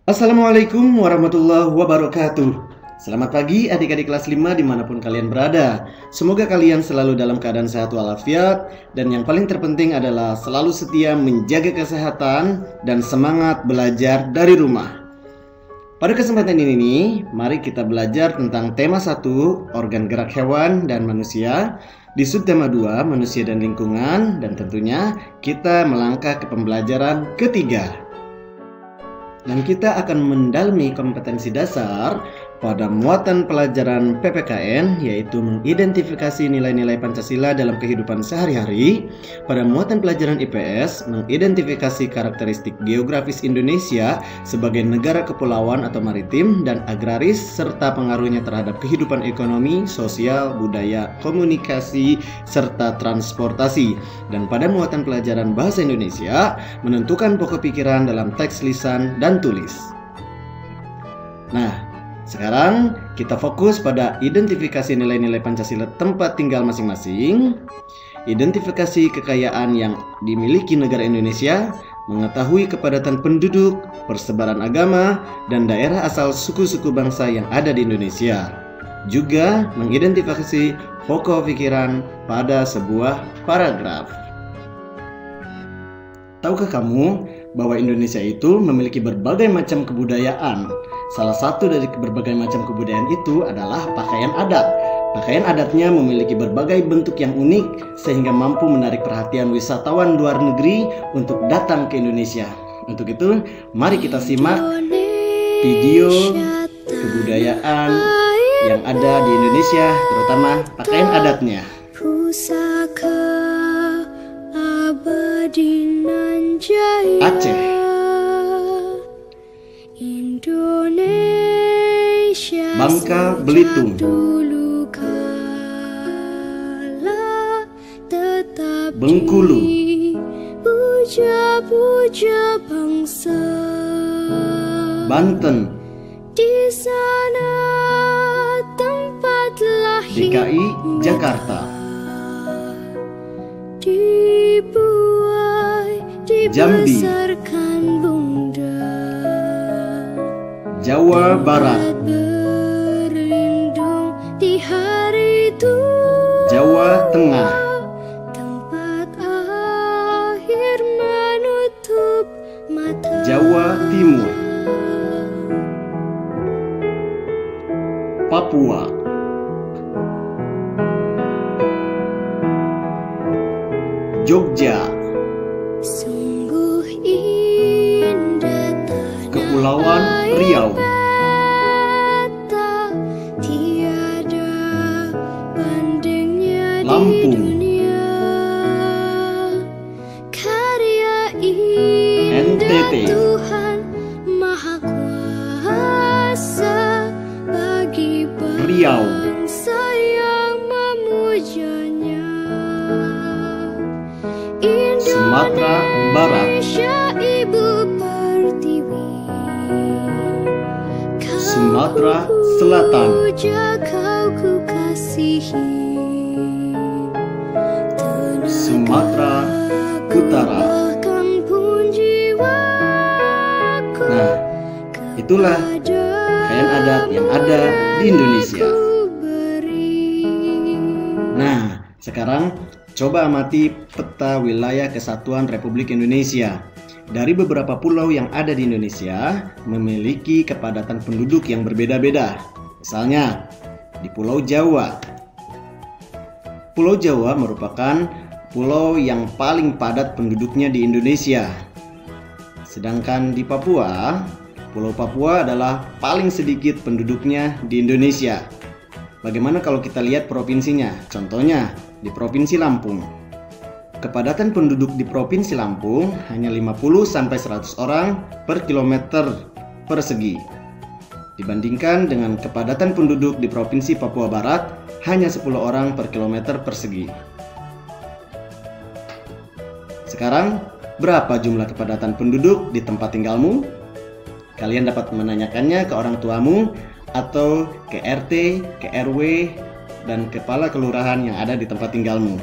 Assalamualaikum warahmatullahi wabarakatuh. Selamat pagi adik-adik kelas 5 dimanapun kalian berada. Semoga kalian selalu dalam keadaan sehat walafiat. Dan yang paling terpenting adalah selalu setia menjaga kesehatan dan semangat belajar dari rumah. Pada kesempatan ini, mari kita belajar tentang tema 1, organ gerak hewan dan manusia. Di subtema 2, manusia dan lingkungan. Dan tentunya kita melangkah ke pembelajaran ketiga. Dan kita akan mendalami kompetensi dasar pada muatan pelajaran PPKN, yaitu mengidentifikasi nilai-nilai Pancasila dalam kehidupan sehari-hari. Pada muatan pelajaran IPS, mengidentifikasi karakteristik geografis Indonesia sebagai negara kepulauan atau maritim dan agraris, serta pengaruhnya terhadap kehidupan ekonomi, sosial, budaya, komunikasi, serta transportasi. Dan pada muatan pelajaran bahasa Indonesia, menentukan pokok pikiran dalam teks lisan dan tulis. Nah, sekarang kita fokus pada identifikasi nilai-nilai Pancasila tempat tinggal masing-masing, identifikasi kekayaan yang dimiliki negara Indonesia, mengetahui kepadatan penduduk, persebaran agama, dan daerah asal suku-suku bangsa yang ada di Indonesia. Juga mengidentifikasi pokok pikiran pada sebuah paragraf. Tahukah kamu bahwa Indonesia itu memiliki berbagai macam kebudayaan? Salah satu dari berbagai macam kebudayaan itu adalah pakaian adat. Pakaian adatnya memiliki berbagai bentuk yang unik sehingga mampu menarik perhatian wisatawan luar negeri untuk datang ke Indonesia. Untuk itu, mari kita simak video kebudayaan yang ada di Indonesia, terutama pakaian adatnya. Aceh, Bangka Belitung, Bengkulu, Banten, DKI Jakarta, Jambi, Jawa Barat, Jawa Tengah, Jawa Timur, Papua, Jogja, Kepulauan Riau, Lampung, NTT, Riau, Sumatera Barat, Sumatera Selatan, Sumatera Utara. Nah, itulah pakaian adat yang ada di Indonesia. Nah, sekarang coba amati peta wilayah kesatuan Republik Indonesia. Dari beberapa pulau yang ada di Indonesia memiliki kepadatan penduduk yang berbeda-beda. Misalnya, di Pulau Jawa. Pulau Jawa merupakan pulau yang paling padat penduduknya di Indonesia. Sedangkan di Papua, Pulau Papua adalah paling sedikit penduduknya di Indonesia. Bagaimana kalau kita lihat provinsinya? Contohnya, di Provinsi Lampung. Kepadatan penduduk di Provinsi Lampung hanya 50-100 orang per kilometer persegi. Dibandingkan dengan kepadatan penduduk di Provinsi Papua Barat hanya 10 orang per kilometer persegi. Sekarang, berapa jumlah kepadatan penduduk di tempat tinggalmu? Kalian dapat menanyakannya ke orang tuamu atau ke RT, ke RW, dan kepala kelurahan yang ada di tempat tinggalmu.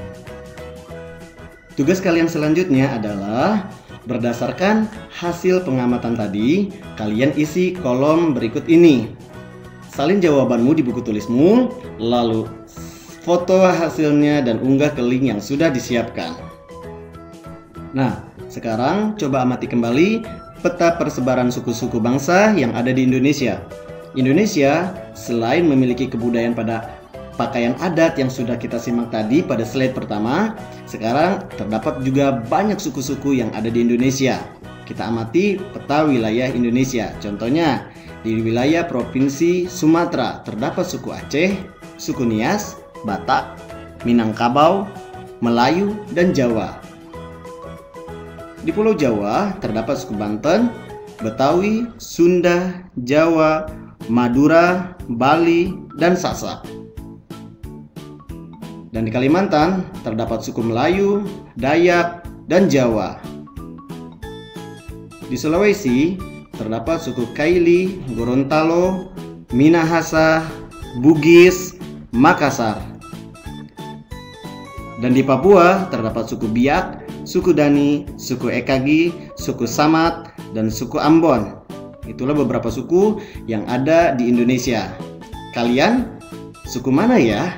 Tugas kalian selanjutnya adalah Berdasarkan hasil pengamatan tadi, kalian isi kolom berikut ini. Salin jawabanmu di buku tulismu, lalu foto hasilnya dan unggah ke link yang sudah disiapkan. Nah, sekarang coba amati kembali peta persebaran suku-suku bangsa yang ada di Indonesia. Indonesia selain memiliki kebudayaan pada pakaian adat yang sudah kita simak tadi pada slide pertama, sekarang terdapat juga banyak suku-suku yang ada di Indonesia. Kita amati peta wilayah Indonesia. Contohnya, di wilayah Provinsi Sumatera terdapat suku Aceh, suku Nias, Batak, Minangkabau, Melayu, dan Jawa. Di Pulau Jawa terdapat suku Banten, Betawi, Sunda, Jawa, Madura, Bali, dan Sasak. Dan di Kalimantan terdapat suku Melayu, Dayak, dan Jawa. Di Sulawesi terdapat suku Kaili, Gorontalo, Minahasa, Bugis, Makassar. Dan di Papua terdapat suku Biak, suku Dani, suku Ekagi, suku Samat, dan suku Ambon. Itulah beberapa suku yang ada di Indonesia. Kalian suku mana ya?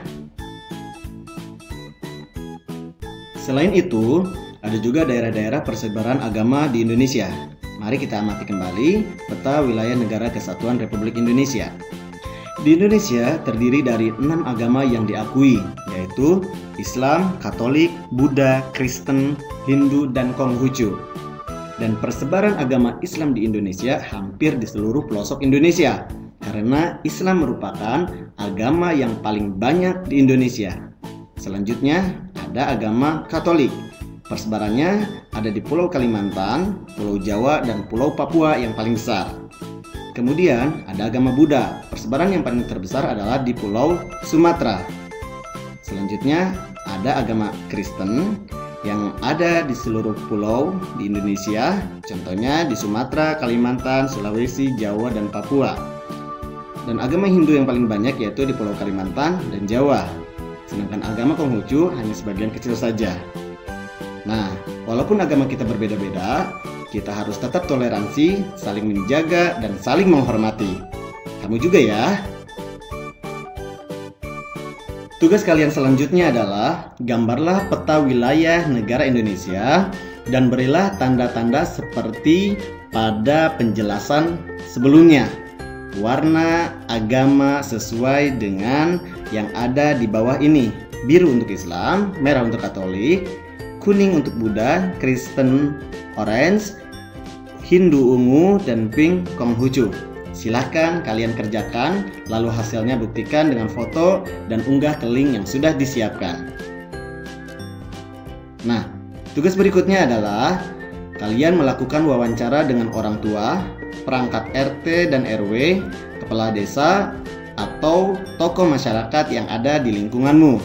Selain itu, ada juga daerah-daerah persebaran agama di Indonesia. Mari kita amati kembali peta wilayah Negara Kesatuan Republik Indonesia. Di Indonesia terdiri dari 6 agama yang diakui, yaitu Islam, Katolik, Buddha, Kristen, Hindu, dan Konghucu. Dan persebaran agama Islam di Indonesia hampir di seluruh pelosok Indonesia, karena Islam merupakan agama yang paling banyak di Indonesia. Selanjutnya ada agama Katolik. Persebarannya ada di Pulau Kalimantan, Pulau Jawa, dan Pulau Papua yang paling besar. Kemudian ada agama Buddha. Persebaran yang paling terbesar adalah di Pulau Sumatera. Selanjutnya ada agama Kristen yang ada di seluruh pulau di Indonesia. Contohnya di Sumatera, Kalimantan, Sulawesi, Jawa, dan Papua. Dan agama Hindu yang paling banyak yaitu di Pulau Kalimantan dan Jawa. Sedangkan agama Konghucu hanya sebagian kecil saja. Nah, walaupun agama kita berbeda-beda, kita harus tetap toleransi, saling menjaga, dan saling menghormati. Kamu juga ya. Tugas kalian selanjutnya adalah gambarlah peta wilayah negara Indonesia dan berilah tanda-tanda seperti pada penjelasan sebelumnya. Warna agama sesuai dengan yang ada di bawah ini. Biru untuk Islam, merah untuk Katolik, kuning untuk Buddha, Kristen orange, Hindu ungu, dan pink Konghucu. Silahkan kalian kerjakan, lalu hasilnya buktikan dengan foto dan unggah ke link yang sudah disiapkan. Nah, tugas berikutnya adalah kalian melakukan wawancara dengan orang tua, perangkat RT dan RW, kepala desa, atau tokoh masyarakat yang ada di lingkunganmu.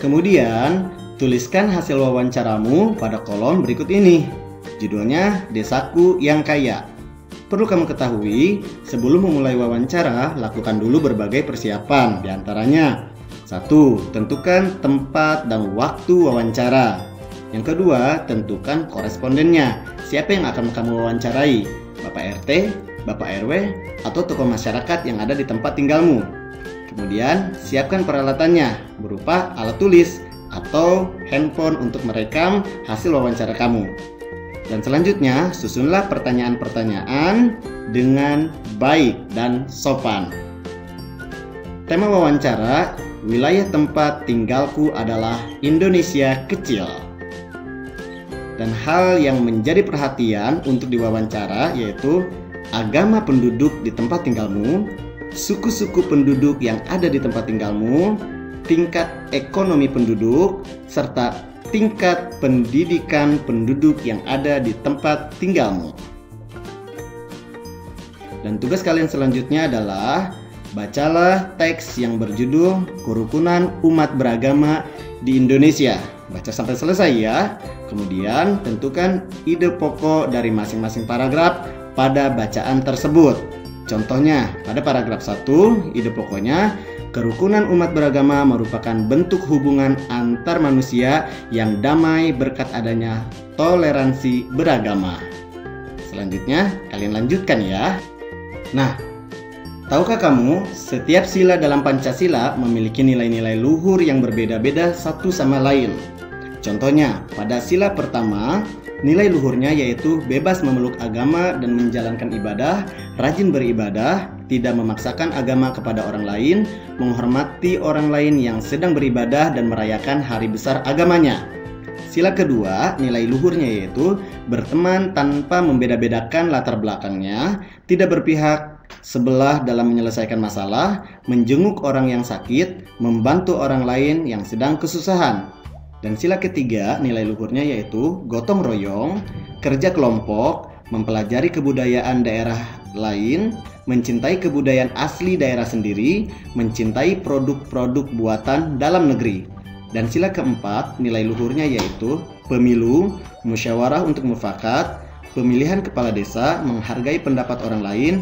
Kemudian, tuliskan hasil wawancaramu pada kolom berikut ini. Judulnya Desaku yang Kaya. Perlu kamu ketahui, sebelum memulai wawancara, lakukan dulu berbagai persiapan. Di antaranya, 1. Tentukan tempat dan waktu wawancara. Yang kedua, tentukan korespondennya. Siapa yang akan kamu wawancarai? Bapak RT, Bapak RW, atau tokoh masyarakat yang ada di tempat tinggalmu. Kemudian, siapkan peralatannya berupa alat tulis atau handphone untuk merekam hasil wawancara kamu. Dan selanjutnya, susunlah pertanyaan-pertanyaan dengan baik dan sopan. Tema wawancara, wilayah tempat tinggalku adalah Indonesia kecil. Dan hal yang menjadi perhatian untuk diwawancara yaitu agama penduduk di tempat tinggalmu, suku-suku penduduk yang ada di tempat tinggalmu, tingkat ekonomi penduduk, serta tingkat pendidikan penduduk yang ada di tempat tinggalmu. Dan tugas kalian selanjutnya adalah bacalah teks yang berjudul Kerukunan Umat Beragama di Indonesia. Baca sampai selesai ya. Kemudian tentukan ide pokok dari masing-masing paragraf pada bacaan tersebut. Contohnya, pada paragraf 1, ide pokoknya, kerukunan umat beragama merupakan bentuk hubungan antar manusia yang damai berkat adanya toleransi beragama. Selanjutnya, kalian lanjutkan ya. Nah, tahukah kamu, setiap sila dalam Pancasila memiliki nilai-nilai luhur yang berbeda-beda satu sama lain. Contohnya, pada sila pertama, nilai luhurnya yaitu bebas memeluk agama dan menjalankan ibadah, rajin beribadah, tidak memaksakan agama kepada orang lain, menghormati orang lain yang sedang beribadah dan merayakan hari besar agamanya. Sila kedua, nilai luhurnya yaitu berteman tanpa membeda-bedakan latar belakangnya, tidak berpihak sebelah dalam menyelesaikan masalah, menjenguk orang yang sakit, membantu orang lain yang sedang kesusahan. Dan sila ketiga, nilai luhurnya yaitu gotong royong, kerja kelompok, mempelajari kebudayaan daerah lain, mencintai kebudayaan asli daerah sendiri, mencintai produk-produk buatan dalam negeri. Dan sila keempat, nilai luhurnya yaitu pemilu, musyawarah untuk mufakat, pemilihan kepala desa, menghargai pendapat orang lain,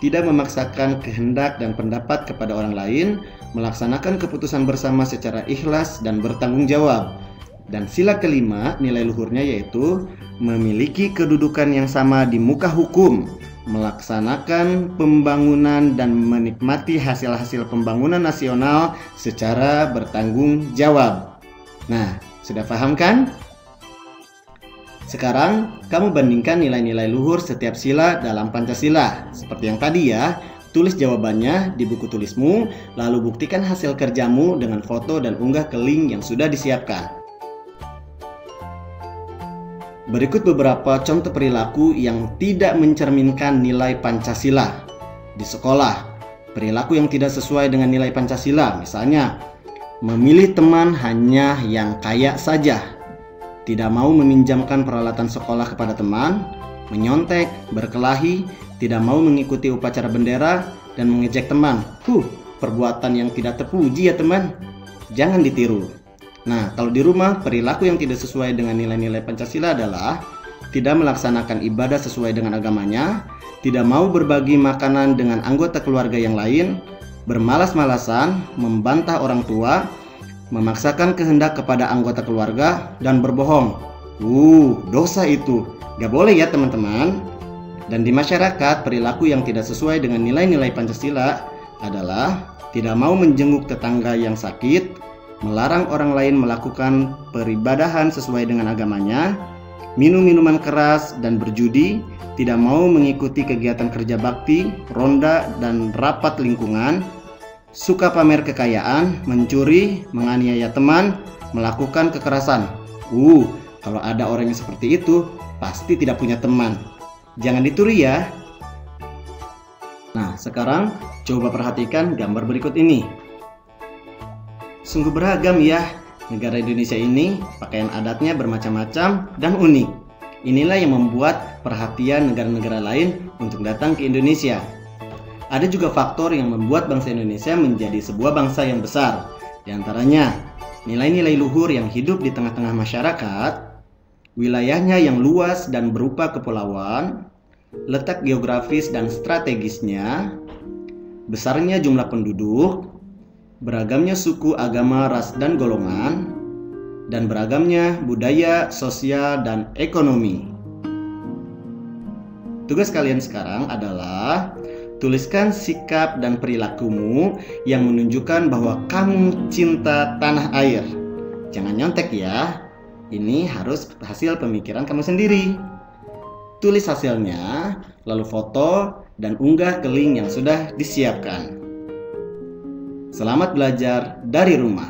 tidak memaksakan kehendak dan pendapat kepada orang lain, melaksanakan keputusan bersama secara ikhlas dan bertanggung jawab. Dan sila kelima, nilai luhurnya yaitu memiliki kedudukan yang sama di muka hukum, melaksanakan pembangunan dan menikmati hasil-hasil pembangunan nasional secara bertanggung jawab. Nah, sudah paham kan? Sekarang, kamu bandingkan nilai-nilai luhur setiap sila dalam Pancasila. Seperti yang tadi ya, tulis jawabannya di buku tulismu, lalu buktikan hasil kerjamu dengan foto dan unggah ke link yang sudah disiapkan. Berikut beberapa contoh perilaku yang tidak mencerminkan nilai Pancasila di sekolah. Perilaku yang tidak sesuai dengan nilai Pancasila, misalnya memilih teman hanya yang kaya saja, tidak mau meminjamkan peralatan sekolah kepada teman, menyontek, berkelahi, tidak mau mengikuti upacara bendera, dan mengejek teman. Perbuatan yang tidak terpuji ya teman. Jangan ditiru. Nah, kalau di rumah, perilaku yang tidak sesuai dengan nilai-nilai Pancasila adalah tidak melaksanakan ibadah sesuai dengan agamanya, tidak mau berbagi makanan dengan anggota keluarga yang lain, bermalas-malasan, membantah orang tua, memaksakan kehendak kepada anggota keluarga, dan berbohong. Dosa itu. Gak boleh ya teman-teman. Dan di masyarakat, perilaku yang tidak sesuai dengan nilai-nilai Pancasila adalah tidak mau menjenguk tetangga yang sakit, melarang orang lain melakukan peribadahan sesuai dengan agamanya, minum minuman keras dan berjudi, tidak mau mengikuti kegiatan kerja bakti, ronda, dan rapat lingkungan, suka pamer kekayaan, mencuri, menganiaya teman, melakukan kekerasan. Kalau ada orang yang seperti itu, pasti tidak punya teman. Jangan ditiru ya. Nah, sekarang coba perhatikan gambar berikut ini. Sungguh beragam ya, negara Indonesia ini pakaian adatnya bermacam-macam dan unik. Inilah yang membuat perhatian negara-negara lain untuk datang ke Indonesia. Ada juga faktor yang membuat bangsa Indonesia menjadi sebuah bangsa yang besar. Di antaranya, nilai-nilai luhur yang hidup di tengah-tengah masyarakat, wilayahnya yang luas dan berupa kepulauan, letak geografis dan strategisnya, besarnya jumlah penduduk, beragamnya suku, agama, ras, dan golongan, dan beragamnya budaya, sosial, dan ekonomi. Tugas kalian sekarang adalah tuliskan sikap dan perilakumu yang menunjukkan bahwa kamu cinta tanah air. Jangan nyontek ya. Ini harus hasil pemikiran kamu sendiri. Tulis hasilnya, lalu foto dan unggah ke link yang sudah disiapkan. Selamat belajar dari rumah.